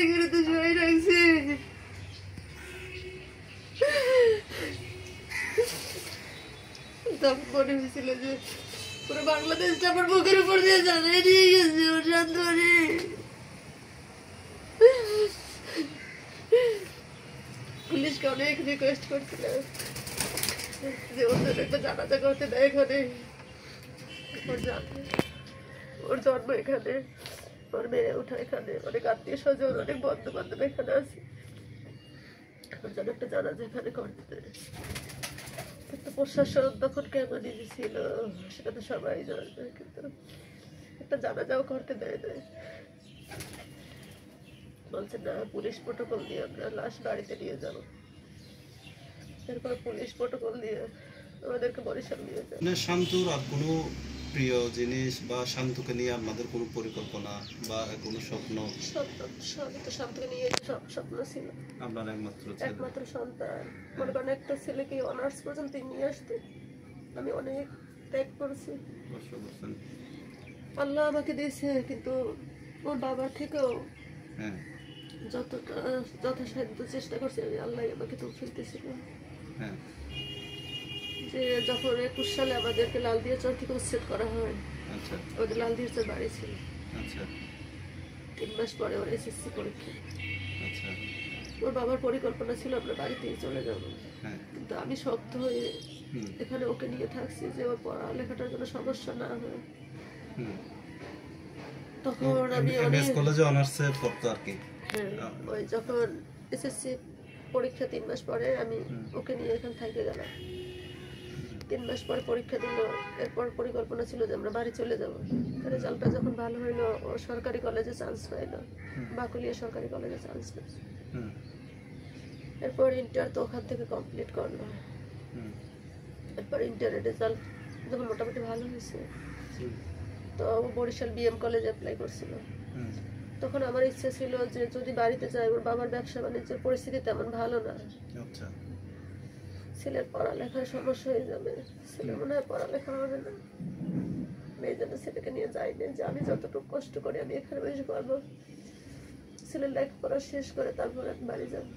এখানে তো সবাই রাখছে। তখন মনে হয়েছিল যে পুরো বাংলাদেশটা আমার বুকের উপর দিয়ে জানাই নিয়ে গেছে। ওর শান্তরে পুলিশকে অনেক রিকোয়েস্ট করছিল যে ওদের একটা জানাজা করতে দেয় এখানে। ওর জন্ম এখানে, ওর বেড়ে ওঠা এখানে, অনেক আত্মীয় স্বজন, অনেক বন্ধু বান্ধব এখানে আছে, ওর জন্য একটা জানাজা এখানে করতে দেয়। কিন্তু প্রশাসন তখন কেমন ছিল সেটা তো সবাই জানে, কিন্তু একটা জানাজাও করতে দেয় না। বলছে না, পুলিশ প্রটোকল দিয়ে আমরা লাশ বাড়িতে নিয়ে যাবো। এরপর পুলিশ প্রটোকল দিয়ে আমাদেরকে বরিশাল নিয়ে যায়। শান্তুর আর কোনো প্রিয় জিনিস বা শান্তুকে নিয়ে আপনাদের কোনো পরিকল্পনা বা কোনো স্বপ্ন? শান্তুকে নিয়ে সব স্বপ্ন ছিল। আপনার একমাত্র সন্তান, মনে করেন একটা ছেলেকে অনার্স পর্যন্ত নিয়ে আসতে আমি অনেক ত্যাগ করেছি। আল্লাহ আমাকে দিয়েছে, কিন্তু ওর বাবার থেকেও যতটা যথাসাধ্য চেষ্টা করছে আল্লাহ আমাকে তো ফেলতেছিল। যে যখন 21 সালে আমাদেরকে লালদিয়াচর থেকে উচ্ছেদ করা হয়, ওদের লালদিয়াচর বাড়ি ছিল। 3 মাস পরে ওর এসএসসি পরীক্ষা। ওর বাবার পরিকল্পনা ছিল আমরা বাড়িতেই চলে যাব, কিন্তু আমি শক্ত হয়ে এখানে ওকে নিয়ে থাকছি যে ওর পড়ালেখাটার জন্য সমস্যা না হয়। তখন আমি কলেজে অনার্সে পড়তো আর কি। ওই যখন এসএসসি পরীক্ষা 3 মাস পরে আমি ওকে নিয়ে এখানে থেকে গেলাম। 3 মাস পরে পরীক্ষা দিল। এরপর পরিকল্পনা ছিল যে আমরা বাড়ি চলে যাব। রেজাল্টটা যখন ভালো হইলো, ও সরকারি কলেজে চান্স পাইলো, বাকুলিয়া সরকারি কলেজে চান্স পাইল। এরপর ইন্টার তো ওখান থেকে কমপ্লিট করলো। এরপর ইন্টারের রেজাল্ট যখন মোটামুটি ভালো হয়েছে, তো বরিশাল বিএম কলেজে অ্যাপ্লাই করছিল। তখন আমার ইচ্ছে ছিল যে যদি বাড়িতে যাই, ওর বাবার ব্যবসা বাণিজ্যের পরিস্থিতি তেমন ভালো না, ছেলের পড়ালেখার সমস্যা হয়ে যাবে, ছেলে মনে হয় পড়ালেখা হবে না। এই জন্য ছেলেকে নিয়ে যাইনি, যে আমি যতটুকু কষ্ট করি আমি এখানে বসে পারবো, ছেলের লেখাপড়া শেষ করে তারপর আমি বাড়ি যাবো।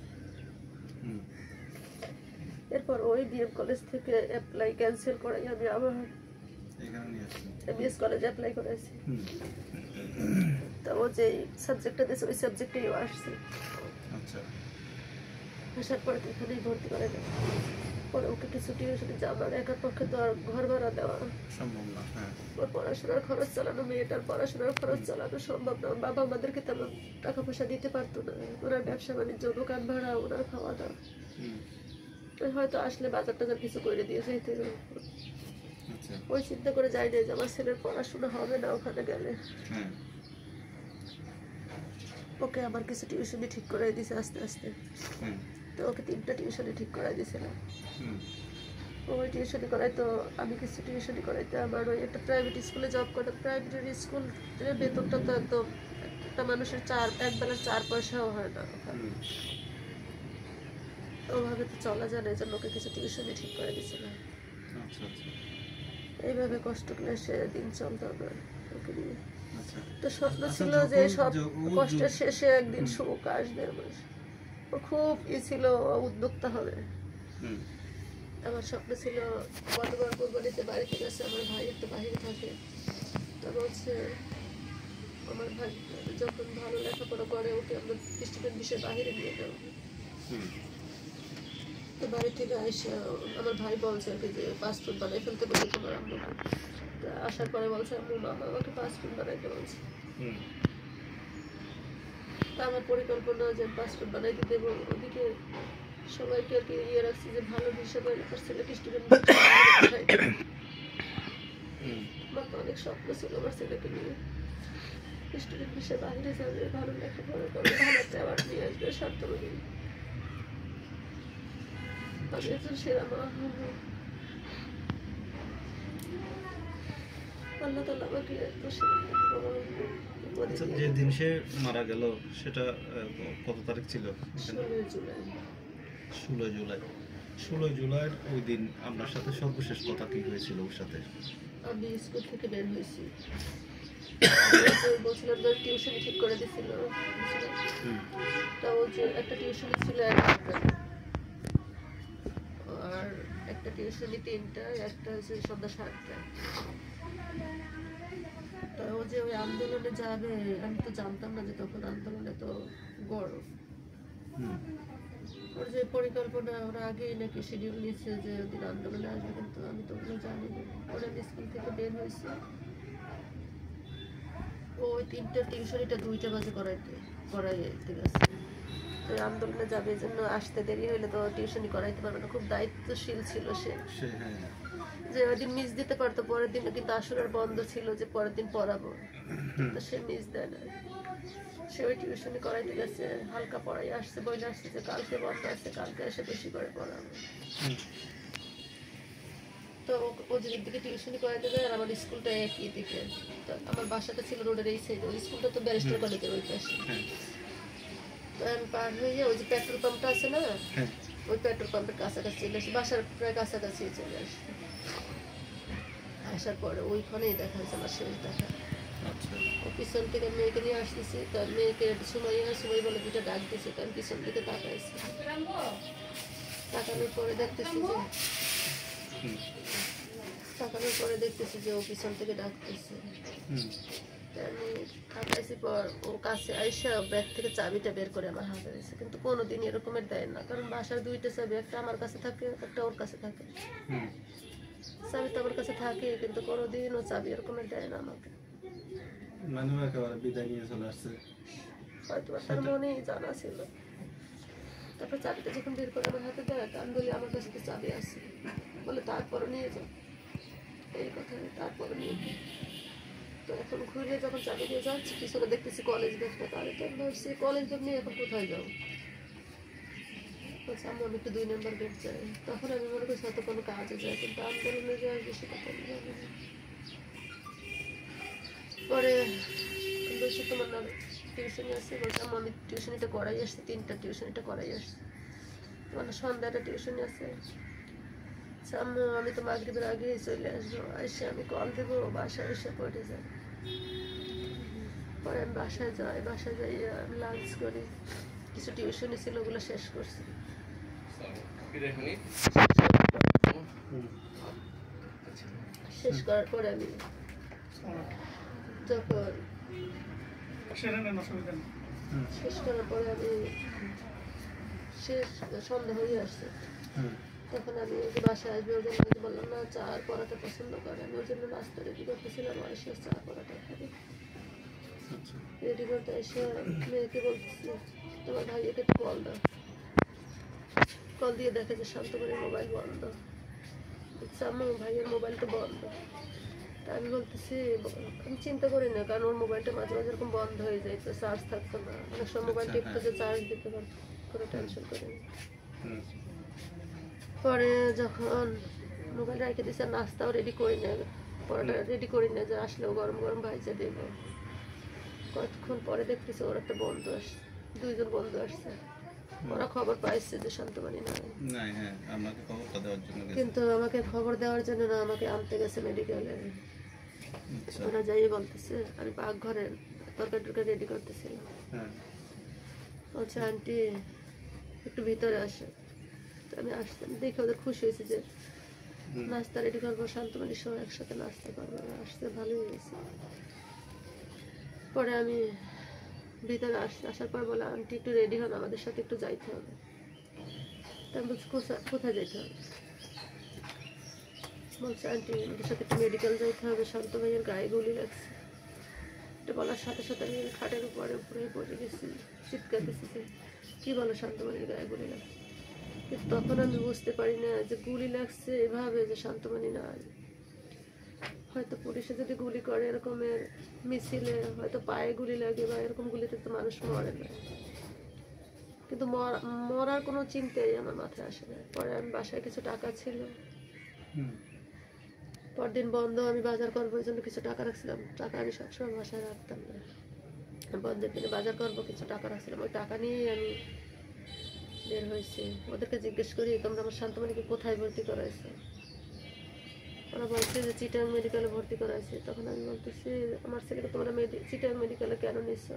এরপর ওই বিএম কলেজ থেকে অ্যাপ্লাই ক্যান্সেল করাই আমি আবার এমবিএস কলেজে অ্যাপ্লাই করেছি। তো ও যে সাবজেক্টটা দিয়েছে ওই সাবজেক্টেই ও আসছে। আসার পরে তো এখানেই ভর্তি করে দেয়। পরে ওকে কিছু টিউশন, আমার একার পক্ষে তো আর ঘর ভাড়া দেওয়া সম্ভব না, ওর পড়াশোনার খরচ চালানো, মেয়েটার পড়াশোনার খরচ চালানো সম্ভব না। বাবা আমাদেরকে তেমন টাকা পয়সা দিতে পারতো না। ওনার ব্যবসা বাণিজ্য, দোকান ভাড়া, ওনার খাওয়া দাওয়া, হয়তো আসলে বাজার টাজার কিছু করে দিয়ে যাইতে। ওই চিন্তা করে যাই না যে আমার ছেলের পড়াশোনা হবে না ওখানে গেলে। ওকে আমার কিছু টিউশনি ঠিক করে দিয়েছে আস্তে আস্তে। তো ওকে 3টা টিউশনি ঠিক করাই দিয়েছিলাম। ওই টিউশনি করাই তো আমি কিছু টিউশনি করাইতে আমার ওই একটা প্রাইভেট স্কুলে জব করতাম। প্রাইভেট স্কুল বেতনটা তো একদম একটা মানুষের এক বেলার 4 পয়সাও হয় না ওখানে, ওভাবে তো চলা যায় না। এই জন্য ওকে কিছু টিউশনি ঠিক করে দিয়েছিলাম। এইভাবে কষ্ট করে সে দিন চলতো আমার ওকে নিয়ে। তো স্বপ্ন ছিল যে সব কষ্টের শেষে একদিন সুখ আসবে। ও খুব ছিল উদ্যোক্তা হবে। আমার স্বপ্ন ছিল গতবার কোরবানিতে বাড়িতে গেছে, আমার ভাই একটু বাইরে থাকে, তো বলছে আমার ভাই যখন ভালো লেখাপড়া করে ওকে আমরা স্টুডেন্ট বিষয়ে বাইরে নিয়ে যাবো। তো বাড়ি থেকে এসে আমার ভাই বলছে আর কি যে পাসপোর্ট বানাই ফেলতে বলছে তোমার আম্মুকে। আসার পরে বলছে আম্মু মামা আমাকে পাসপোর্ট বানাইতে বলছে। তা আমার পরিকল্পনা যে পাসপোর্ট বানাইতে দেবো, ওদিকে সবাইকে আর কি ইয়ে রাখছি যে ভালো হিসাবে ছেলেকে স্টুডেন্ট আমার তো অনেক স্বপ্ন ছিল আমার ছেলেকে নিয়ে স্টুডেন্ট হিসেবে বাইরে যাবে, ভালো লেখাপড়া করবে, ভালো একটা অ্যাওয়ার্ড নিয়ে আসবে, সার্থকী আমি একজন সেরা মা হবো। আল্লাহ তাআলা আমাকে যে দিন সে মারা গেল সেটা কত তারিখ ছিল? 16 জুলাইয়ের ওই দিন আপনার সাথে সর্বশেষ কথা কি হয়েছিল ওর সাথে? আমি স্কুল থেকে বের হয়েছি, বলছিলাম যে টিউশন ঠিক করে দিছিল, তা ও যে একটা টিউশন ছিল 1 ঘন্টা, আর একটা টিউশনি 3টায়, একটা হচ্ছে সন্ধ্যা 7টায়। তা ও যে ওই আন্দোলনে যাবে, আমি তো জানতাম না যে তখন আন্দোলনে তো গরম। ওর যে পরিকল্পনা, ওরা আগেই নাকি শিডিউল নিচ্ছে যে ওদিন আন্দোলনে আসবে, কিন্তু আমি তো ওগুলো জানি না। ওরা স্কুল থেকে বের হয়েছে, ওই 3টা টিউশনিটা 2টা বাজে করাইতে গেছে। তো আন্দোলনে যাবে, এই জন্য আসতে দেরি হইলে তো টিউশনি করাইতে পারবে না। খুব দায়িত্বশীল ছিল সে, যে ওইদিন মিস দিতে পারতো, পরের দিন কিন্তু আসরের বন্ধ ছিল যে পরের দিন পড়াবো, তো সে মিস দেয় না। সে ওই টিউশনি করাইতে গেছে, হালকা পড়াই আসছে, বইলে আসছে যে কালকে বন্ধ আছে, কালকে এসে বেশি করে পড়াবো। তো ও যেদিক দিকে টিউশনি করাইতে যায়, আর আমার স্কুলটা একই দিকে। তো আমার বাসাটা ছিল রোডের এই সাইডে, ওই স্কুলটা তো ব্যারিস্টার কলেজের ওই পাশে। তো আমি পার হয়ে ওই যে পেট্রোল পাম্পটা আছে না, ওই পেট্রোল পাম্পের কাছাকাছি চলে আসি, বাসার প্রায় কাছাকাছি চলে আসি। আসার পরে ওইখানেই দেখা হয়েছে আমার শেষ দেখা। ও পিছন থেকে মেয়েকে নিয়ে আসতেছি, তার মেয়েকে সময় বলে 2টা ডাক দিয়েছে, তো আমি পিছন দিকে তাকাইছি। তাকানোর পরে দেখতেছি যে ও পিছন থেকে ডাকতেছে। আমি তাকাইছি, পর ও কাছে আইসা ব্যাগ থেকে চাবিটা বের করে আমার হাতে দিয়েছে, কিন্তু কোনোদিন এরকমের দেয় না, কারণ বাসার 2টা চাবি, একটা আমার কাছে থাকে, একটা ওর কাছে থাকে। চাবি তো আমার কাছে থাকে, কিন্তু কোনোদিন ও চাবি এরকমের দেয় না আমাকে। হয়তো তার মনেই জানা ছিল। তারপর চাবিটা যখন বের করে আমার হাতে দেয়, আমি বলি আমার কাছে তো চাবি আছে, বলে তারপরও নিয়ে যাও, এই কথা, তারপরে নিয়ে যাও। তো এখন ঘুরে যখন চাবি দিয়ে যাচ্ছি, পিছনে দেখতেছি কলেজ ব্যাগটা, তাহলে তো ভাবছি কলেজ ব্যাগ নিয়ে এখন কোথায় যাও। বলছে আমি একটু 2 নম্বর গেট যাই। তখন আমি মনে করছি হয়তো কোনো কাজে যায়, কিন্তু আন্দোলনে যে আসবে সেটা তো আমি জানি না। পরে বলছি তোমার না টিউশনি আছে, বলছে আমি টিউশনিটা করাই আসছি, 3টা টিউশনিটা করাই আসছি, তোমার না সন্ধ্যাটা টিউশনি আছে। আম্মু আমি তো মাগরিবের আগেই চলে আসবো, এসে আমি কল দেবো, বাসায় এসে পড়ে যাই। পরে আমি বাসায় যাই আমি লাঞ্চ করি, কিছু টিউশনি ছিল ওগুলো শেষ করছি। শেষ করার পরে আমি যখন শেষ করার পরে আমি সন্ধ্যা হয়ে আসছে, তখন আমি ওই যে বাসায় আসবে ওর জন্য বললাম না চা আর পরোটা পছন্দ করে, আমি ওর জন্য নাস্তা রেডি করতেছিলাম, এসে চা পরোটা খাবি রেডি করতে এসে মেয়েকে বলতেছি তোমার ভাইয়াকে একটু কল দাও। কল দিয়ে দেখে যে শান্তমণির মোবাইল বন্ধ। আম্মু ভাইয়ের মোবাইল তো বন্ধ। তা আমি বলতেছি, আমি চিন্তা করি না, কারণ ওর মোবাইলটা মাঝে মাঝে এরকম বন্ধ হয়ে যায়, তো চার্জ থাকতো না, অনেক সময় মোবাইল টিপতে যে চার্জ দিতে পারতো, কোনো টেনশন করি না। পরে যখন মোবাইল রেখে দিয়েছে, নাস্তাও রেডি করি না, পরোটা রেডি করি না, যে আসলেও গরম গরম ভাইজা দেব। কতক্ষণ পরে দেখতেছে ওর একটা বন্ধু আসছে, 2জন বন্ধু আসছে। ওরা খবর পাইছে যে শান্তমণি নাই, কিন্তু আমাকে খবর দেওয়ার জন্য না, আমাকে আনতে গেছে মেডিকেলে। ওরা যাই বলতেছে আমি পাকঘরে তরকারি রেডি করতেছিলাম, বলছে আন্টি একটু ভিতরে আসে। তো আমি আসতাম, দেখে ওদের খুশি হয়েছে যে নাস্তা রেডি করবো, শান্তমণির সহ একসাথে নাস্তা করবো, আসতে ভালোই হয়েছে। পরে আমি ভিতরে আসার পর বলে আন্টি একটু রেডি হন, আমাদের সাথে একটু যাইতে হবে। তা আমি বলছি কোথায় যেতে হবে? বলছে আন্টি আমাদের সাথে একটু মেডিকেল যাইতে হবে, শান্ত ভাইয়ের গায়ে গুলি লাগছে। এটা বলার সাথে সাথে আমি খাটের উপরে পড়ে গেছি, চিৎকার দিচ্ছি, কি বলো শান্তমণির গায়ে গুলি লাগছে। কিন্তু তখন আমি বুঝতে পারি না যে গুলি লাগছে এভাবে যে শান্তমণি নাই। হয়তো পুলিশে যদি গুলি করে এরকমের মিছিলে, হয়তো পায়ে গুলি লাগে বা এরকম গুলিতে তো মানুষ মরে না, কিন্তু মরার কোনো চিন্তাই আমার মাথায় আসে না। পরে আমি বাসায় কিছু টাকা ছিল, পরদিন বন্ধ, আমি বাজার করবো এই জন্য কিছু টাকা রাখছিলাম। টাকা আমি সবসময় বাসায় রাখতাম না, বন্ধের দিনে বাজার করবো, কিছু টাকা রাখছিলাম, ওই টাকা নিয়েই আমি বের হয়েছি। ওদেরকে জিজ্ঞেস করি তোমরা আমার শান্তমণিকে কোথায় ভর্তি করাইছো? ওরা বলছে যে চিটাং মেডিকেলে ভর্তি করাইছে। তখন আমি বলতেছি আমার ছেলেকে তোমরা চিটাং মেডিকেলে কেন নিচ্ছ,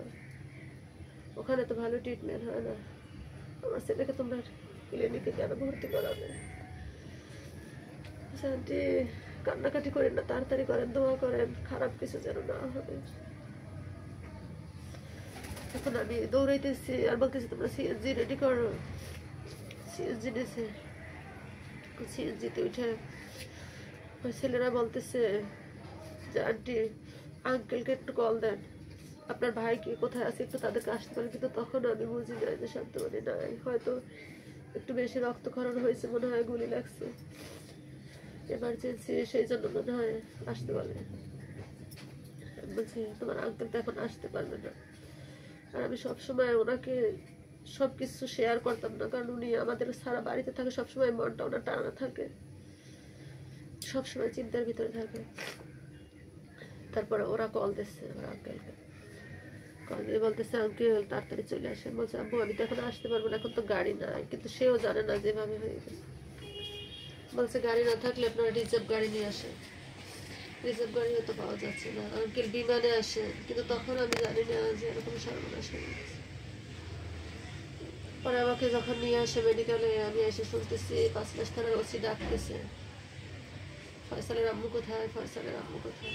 ওখানে তো ভালো ট্রিটমেন্ট হয় না, আমার ছেলেকে তোমরা ক্লিনিকে কেন ভর্তি করাবে। আন্টি কান্নাকাটি করেন না, তাড়াতাড়ি করেন, দোয়া করেন, খারাপ কিছু যেন না হবে। এখন আমি দৌড়াইতেছি আর বলতেছি তোমরা সিএনজি রেডি করো। সিএনজি নিয়েছে, সিএনজিতে উঠে ওই ছেলেরা বলতেছে যে আন্টি আঙ্কেলকে একটু কল দেন, আপনার ভাই কি কোথায় আছে একটু তাদেরকে আসতে পারেন। কিন্তু তখন আমি বুঝি যাই যে শান্তমণি নাই, হয়তো একটু বেশি রক্তক্ষরণ হয়েছে, মনে হয় গুলি লাগছে, এমার্জেন্সি, সেই জন্য মনে হয় আসতে পারবে। বলছি তোমার আঙ্কেল তো এখন আসতে পারবে না। আর আমি সবসময় ওনাকে সব কিছু শেয়ার করতাম না, কারণ উনি আমাদের সারা বাড়িতে থাকে, সবসময় মনটা ওনার টানা থাকে, সবসময় চিন্তার ভিতরে থাকে। তারপরে ওরা কল দিচ্ছে ওর আঙ্কেলকে, কল দিয়ে বলতেছে আঙ্কেল তাড়াতাড়ি চলে আসেন। বলছে আব্বু আমি তো এখন আসতে পারবো না, এখন তো গাড়ি নাই। কিন্তু সেও জানে না যেভাবে হয়ে গেছে। বলছে গাড়ি না থাকলে আপনারা রিজার্ভ গাড়ি নিয়ে আসেন। রিজার্ভ গাড়ি হয়তো পাওয়া যাচ্ছে না, আঙ্কেল বিমানে আসে। কিন্তু তখন আমি জানি না যে এরকম সর্বনাশ হয়ে গেছে। পরে আমাকে যখন নিয়ে আসে মেডিকেলে, আমি এসে শুনতেছি 5 মাস থানার ওসি ডাকতেছে, ফয়সালের আম্মু কোথায়, ফয়সালের আম্মু কোথায়।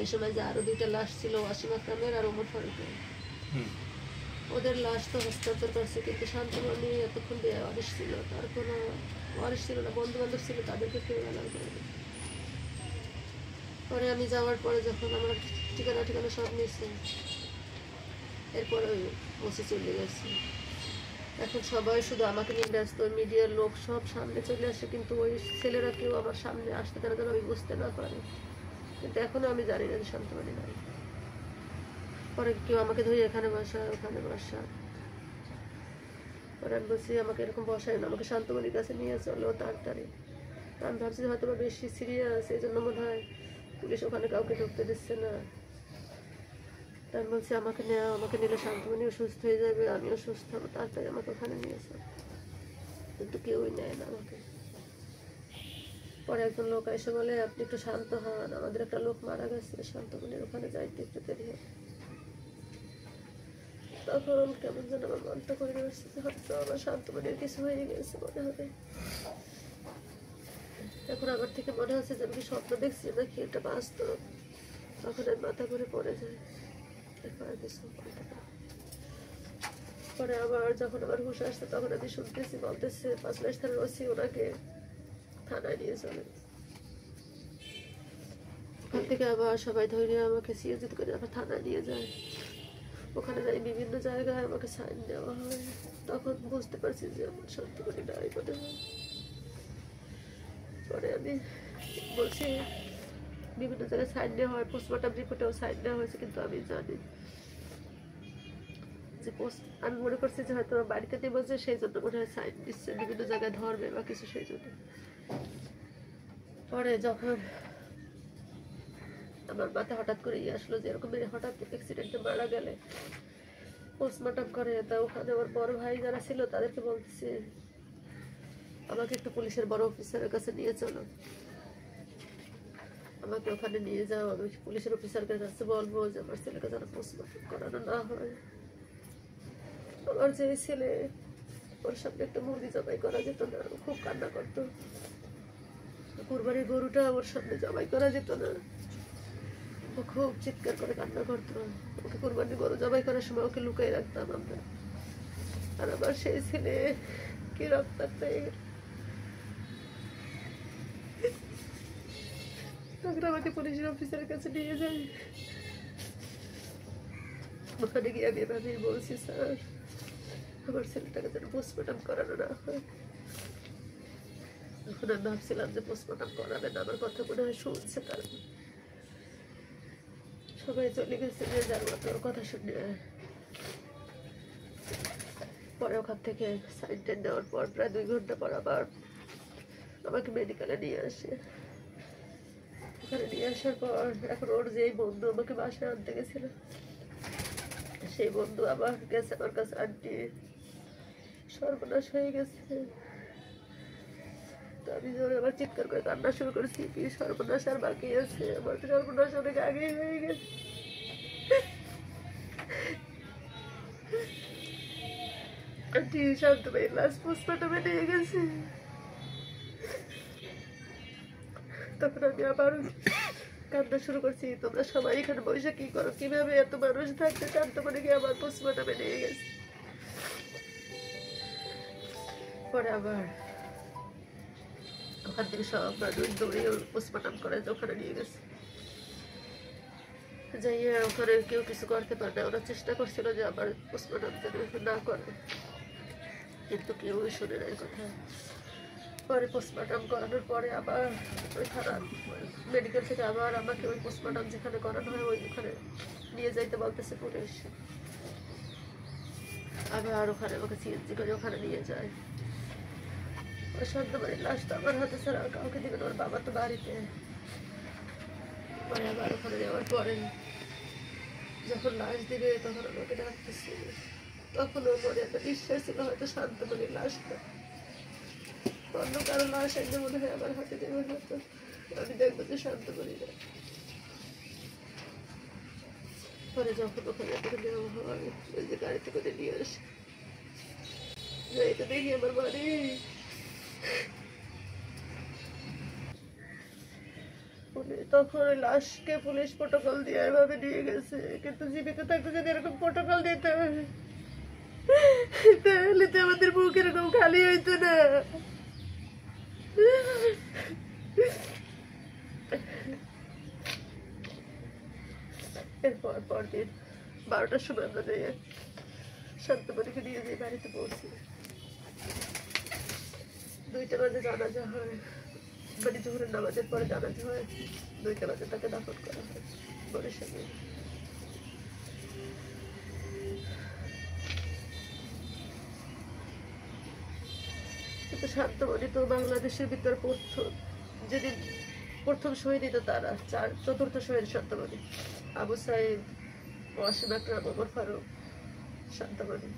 এই সময় যে আরো 2টা লাশ ছিল, ওয়াসিম আকরামের আর ওমর ফারুকের, ওদের লাশ তো হস্তান্তর করছে। কিন্তু শান্তমণি এতক্ষণ বেওয়ারিশ ছিল, তার কোনো ওয়ারিশ ছিল না, বন্ধু বান্ধব ছিল, তাদেরকে কেউ অ্যালাউ করেনি। পরে আমি যাওয়ার পরে যখন আমার ঠিকানা ঠিকানা সব নিয়েছে, এরপরে ওই ওসি চলে গেছে। এখন সবাই শুধু আমাকে নিয়ে ব্যস্ত, মিডিয়ার লোক সব সামনে চলে আসে, কিন্তু ওই ছেলেরা কেউ আমার সামনে আসতে দেয় না, যেন আমি বুঝতে না পারি। কিন্তু এখনো আমি জানি না যে শান্তমণি নাই। পরে কেউ আমাকে ধরে এখানে বসা, ওখানে বসা। পরে আমি বলছি আমাকে এরকম বসায় না, আমাকে শান্তমণির কাছে নিয়ে চলো তাড়াতাড়ি। আমি ভাবছি হয়তো বা বেশি সিরিয়াস, এই জন্য মনে হয় পুলিশ ওখানে কাউকে ঢুকতে দিচ্ছে না। আমি বলছি আমাকে নেওয়া, আমাকে নিলে শান্তমণিও সুস্থ হয়ে যাবে, আমিও সুস্থ হবো, তাড়াতাড়ি আমাকে ওখানে নিয়েছে। কিন্তু কেউই নেয় না আমাকে। পরে একজন লোক এসে বলে আপনি একটু শান্ত হন, আমাদের একটা লোক মারা গেছে, শান্তমণির ওখানে যাইতে একটু দেরি হবে। তখন কেমন যেন আমার মনটা করে আসছে যে হয়তো আমার শান্তমণির কিছু হয়ে গেছে মনে হবে। এখন আমার থেকে মনে হচ্ছে যে আমি স্বপ্ন দেখছি নাকি এটা বাস্তব। তখন আমি মাথা ঘুরে পড়ে যায়, আর কিছু বলতে পারি। পরে আবার যখন আমার হুশ আসছে তখন আমি শুনতেছি বলতেছে 5 মাস থানার ওসি ওনাকে থানায় নিয়ে চলে। ওখান থেকে আবার সবাই ধরে আমাকে সিএনজিতে করে আবার থানায় নিয়ে যায়। ওখানে যাই বিভিন্ন জায়গায় আমাকে সাইন দেওয়া হয়। তখন বুঝতে পারছি যে আমার শান্তমণি নাই মনে হয়। পরে আমি বলছি বিভিন্ন জায়গায় সাইন দেওয়া হয়, পোস্টমর্টম রিপোর্টেও সাইন দেওয়া হয়েছে। কিন্তু আমি জানি যে আমি মনে করছি যে হয়তো বাড়িতে নেই বলছে, সেই জন্য মনে হয় সাইন দিচ্ছে, বিভিন্ন জায়গায় ধরবে বা কিছু, সেই জন্য। পরে যখন আমার মাথায় হঠাৎ করে আসলো যে এরকম হঠাৎ অ্যাক্সিডেন্টে মারা গেলে পোস্টমর্টম করে, তা ওখানে আমার বড় ভাই যারা ছিল তাদেরকে বলতেছে আমাকে একটু পুলিশের বড় অফিসারের কাছে নিয়ে চলো, আমাকে ওখানে নিয়ে যাও, আমি পুলিশের অফিসারের কাছে বলবো যে আমার ছেলেকে যেন পোস্টমর্টম করানো না হয়। আমার যে ছেলে, ওর সামনে একটা মুরগি জবাই করা যেত না, খুব কান্না করতো। কুরবানির গরুটা ওর সামনে জবাই করা যেত না, ও খুব চিৎকার করে কান্না করতো। ওকে কুরবানির গরু জবাই করার সময় ওকে লুকাই রাখতাম আমরা। আর আমার সেই ছেলে কি রক্তাক্ত হয়ে গেল। তখন আমাকে পুলিশের অফিসারের কাছে নিয়ে যায়। ওখানে গিয়ে আমি এভাবেই বলছি স্যার আমার ছেলেটাকে যেন পোস্টমর্টম করানো না হয়। তখন আমি ভাবছিলাম যে পোস্টমর্টম করাবে না, আমার কথা মনে হয় শুনছে, তার সবাই চলে গেছে যে যার মতো ওর কথা শুনে। পরে ওখান থেকে সাইন টাইন নেওয়ার পর প্রায় 2 ঘন্টা পর আবার আমাকে মেডিকেলে নিয়ে আসে। ওখানে নিয়ে আসার পর এখন ওর যেই বন্ধু আমাকে বাসায় আনতে গেছিল, সেই বন্ধু আবার গেছে আমার কাছে, আন্টি সর্বনাশ হয়ে গেছে। তো আমি জোরে আবার চিৎকার করে কান্না শুরু করেছি, কি সর্বনাশ আর বাকি আছে, আমার তো সর্বনাশ অনেক আগেই হয়ে গেছে। শান্ত ভাই লাস্ট পোস্টমর্টমে নিয়ে গেছে। তখন আমি আবার কান্না শুরু করছি, তোমরা সবাই এখানে বসে কি করো, কিভাবে এত মানুষ থাকতে শান্ত করে গিয়ে আবার পোস্টমর্টমে নিয়ে গেছে। পরে আবার ওখান থেকে সব মানুষ দৌড়ে পোস্টমর্টম করে ওখানে নিয়ে গেছে। যাইয়া ওখানে কেউ কিছু করতে পারে না, ওরা চেষ্টা করছিল যে আবার পোস্টমর্টম না করে, কিন্তু কেউ শুনে নাই কথা। পরে পোস্টমর্টম করানোর পরে আবার ওই থানা মেডিকেল থেকে আবার আমাকে ওই পোস্টমর্টম যেখানে করানো হয় ওইখানে নিয়ে যাইতে বলতেছে পুলিশ। আবার ওখানে আমাকে সিএনজি করে ওখানে নিয়ে যায়। ওই শান্তবাড়ির লাশটা আমার হাতে ছাড়া আর কাউকে দিবে না, ওর বাবা তো বাড়িতে। পরে আবার ওখানে যাওয়ার পরে যখন লাশ দিবে তখন আমাকে ডাকতেছে, তখন ওর মনে একটা বিশ্বাস ছিল হয়তো শান্তবাড়ির লাশটা অন্য কারো লাশ একদম মনে হয় আমার হাতে দেবে, হয়তো আমি দেখবো যে শান্তবাড়ি না। পরে যখন ওখানে নেওয়া হয় ওই যে গাড়িতে করে নিয়ে আসে, যাইতে দেখি আমার বাড়ি। তখন ওই লাশকে পুলিশ প্রোটোকল দিয়ে এভাবে নিয়ে গেছে, কিন্তু জীবিত থাকতে যদি এরকম প্রোটোকল দিতে তাহলে তো আমাদের বুক এরকম খালি হইতো না। এরপর পরদিন 12টার সময় আমরা যাই শান্তবাড়িকে নিয়ে যাই, বাড়িতে পৌঁছি 2টা বাজে জানাজা হয়, মানে জোহরের নামাজের পরে জানাজা হয়, 2টা বাজে তাকে দাফন করা হয় বরিশালে। কিন্তু শান্তবাড়ি তো বাংলাদেশের ভিতর যেদিন প্রথম শহীদ তো তারা 4th শহীদ শান্তবাড়ি, আবু সাইদ, ওয়াসিম আকরাম, ওমর ফারুক, শান্তবাড়ি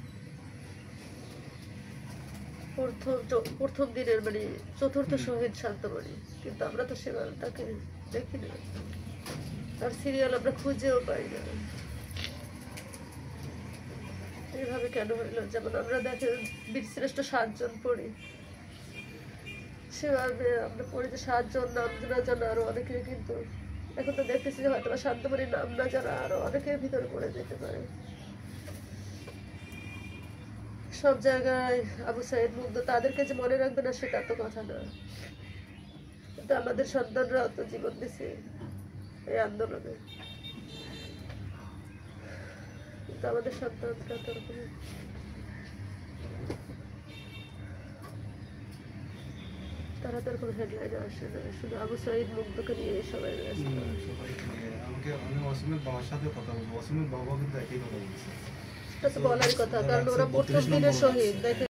প্রথম দিনের মানে 4th শহীদ শান্তবাড়ি। কিন্তু আমরা তো সেভাবে তাকে দেখি না, তার সিরিয়াল আমরা খুঁজেও পাই না। এইভাবে কেন হইলো? যেমন আমরা দেখেন বীরশ্রেষ্ঠ 7 জন পড়ি, সেভাবে আমরা পড়ি যে 7 জন নাম না জানা আরো অনেকে, কিন্তু এখন তো দেখতেছি যে হয়তো শান্তবাড়ির নাম না জানা আরো অনেকের ভিতরে পড়ে যেতে পারে। সব জায়গায় আবু সাইদ, মুগ্ধ তাদেরকে যে মনে রাখবে না সেটা তো কথা না, কিন্তু আমাদের সন্তানরাও তো জীবন দিছে এই আন্দোলনে, কিন্তু আমাদের সন্তানরা তো তারা তো কোনো হেডলাইনে আসে না, শুধু আবু সাইদ মুগ্ধকে নিয়ে সবাই বলার কথা, কারণ ওরা প্রথম দিনের শহীদ। দেখেন